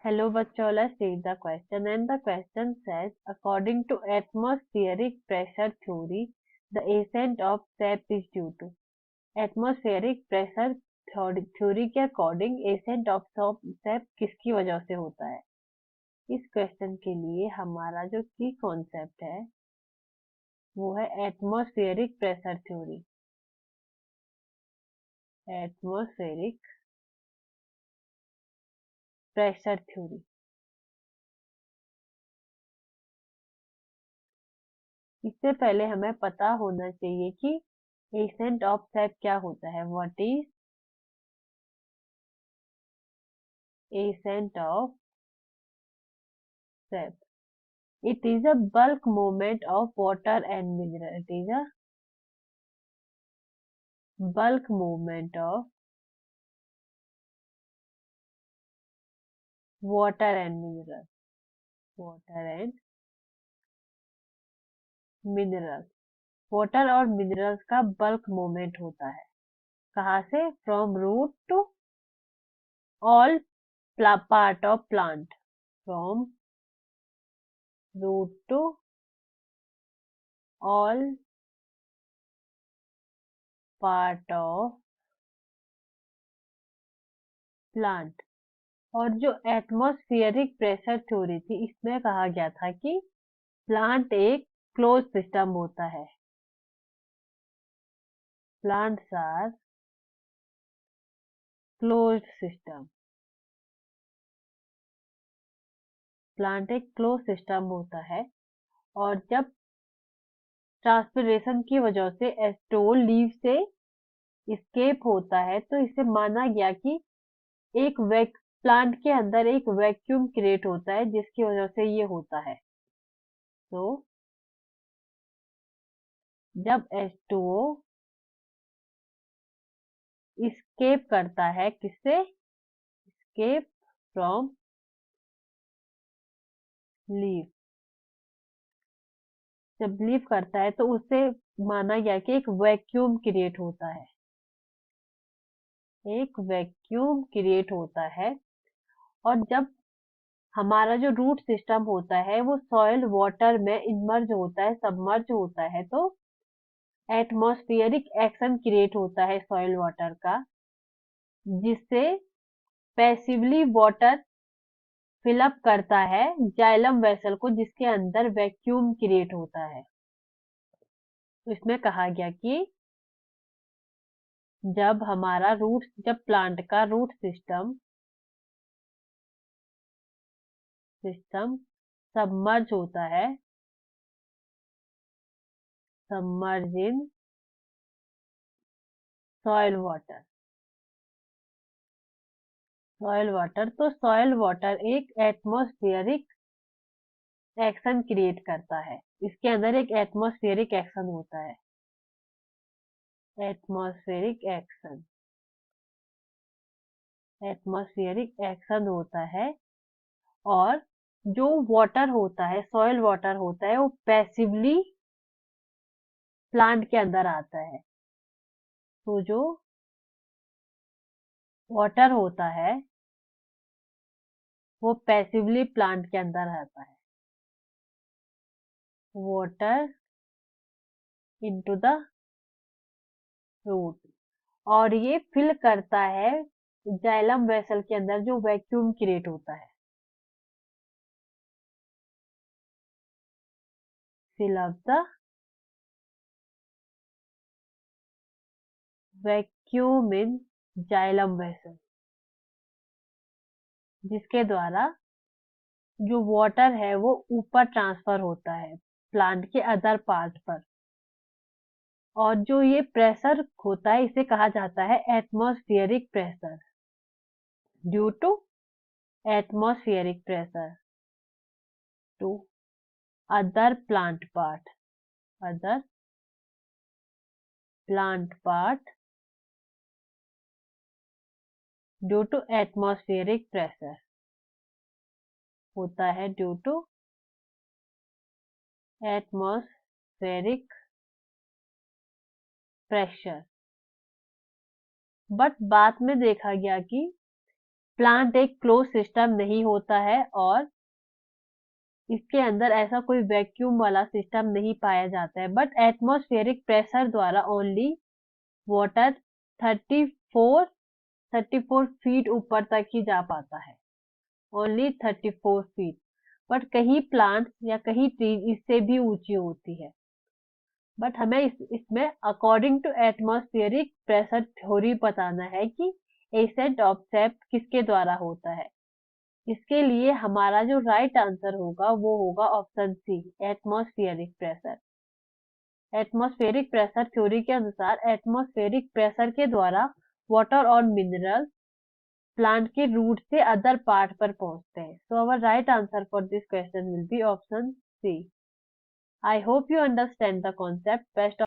Hello, bachcho, let's read the question. And the question says, according to atmospheric pressure theory, the ascent of SAP is due to. Atmospheric pressure theory के according ascent of SAP किसकी वजह से होता है? इस question के लिए हमारा जो की कॉन्सेप्ट है वो है atmospheric pressure theory. Atmospheric pressure theory. इससे पहले हमें पता होना चाहिए कि एसेंट ऑफ सैप क्या होता है। What is ascent of sap? It is a bulk movement of water and mineral. It is a bulk movement of water and mineral. Water and mineral. Water और मिनरल्स का bulk movement होता है। कहाँ से? From root to all part of plant. From root to all part of plant. और जो atmospheric pressure theory थी इसमें कहा गया था कि प्लांट एक क्लोज सिस्टम होता है। Plants are closed system. Plant एक क्लोज सिस्टम होता है और जब ट्रांसपिरेशन की वजह से एस्टोल लीव से इस्केप होता है तो इसे माना गया कि एक प्लांट के अंदर एक वैक्यूम क्रिएट होता है जिसकी वजह से ये होता है। तो जब H2O इस्केप करता है, किससे? Escape from leave. जब लीव करता है तो उससे माना गया कि एक वैक्यूम क्रिएट होता है। एक वैक्यूम क्रिएट होता है और जब हमारा जो रूट सिस्टम होता है वो सॉइल वाटर में इमर्ज होता है, सबमर्ज होता है, तो एटमॉस्फेरिक एक्शन क्रिएट होता है सॉइल वाटर का, जिससे पैसिवली वाटर फिलअप करता है जाइलम वेसल को, जिसके अंदर वैक्यूम क्रिएट होता है। तो इसमें कहा गया कि जब प्लांट का रूट सिस्टम सबमर्ज होता है, सबमर्ज इन सॉइल वाटर। तो सॉइल वाटर एक एटमॉस्फेरिक एक्शन क्रिएट करता है। इसके अंदर एक एटमॉस्फेरिक एक्शन होता है। एटमॉस्फेरिक एक्शन होता है और जो वाटर होता है, सॉइल वाटर होता है, वो पैसिवली प्लांट के अंदर आता है। तो जो वाटर होता है वो पैसिवली प्लांट के अंदर आता है। वाटर इनटू द रूट और ये फिल करता है जाइलम वेसल के अंदर जो वैक्यूम क्रिएट होता है। Fill up the vacuum in xylem vessel, जिसके द्वारा जो वाटर है वो ऊपर ट्रांसफर होता है प्लांट के अदर पार्ट पर। और जो ये प्रेशर होता है इसे कहा जाता है atmospheric pressure. Due to atmospheric pressure to other plant part. Other plant part due to atmospheric pressure होता है, due to atmospheric pressure. But बाद में देखा गया कि प्लांट एक क्लोज सिस्टम नहीं होता है और इसके अंदर ऐसा कोई वैक्यूम वाला सिस्टम नहीं पाया जाता है, बट एटमॉस्फेरिक प्रेशर द्वारा ओनली वाटर 34 फीट ऊपर तक ही जा पाता है। Only 34 feet. बट कहीं प्लांट्स या कहीं ट्रीज इससे भी ऊंची होती है। बट हमें इसमें according to atmospheric pressure theory बताना है कि एसेंट ऑब्सेप्ट किसके द्वारा होता है। इसके लिए हमारा जो राइट आंसर होगा वो होगा option C, atmospheric pressure. Atmospheric pressure theory के अनुसार एटमॉस्फेरिक प्रेशर के द्वारा वाटर और मिनरल प्लांट के रूट से अदर पार्ट पर पहुंचते हैं। So our right answer for this question will be option C. I hope you understand the concept. Best of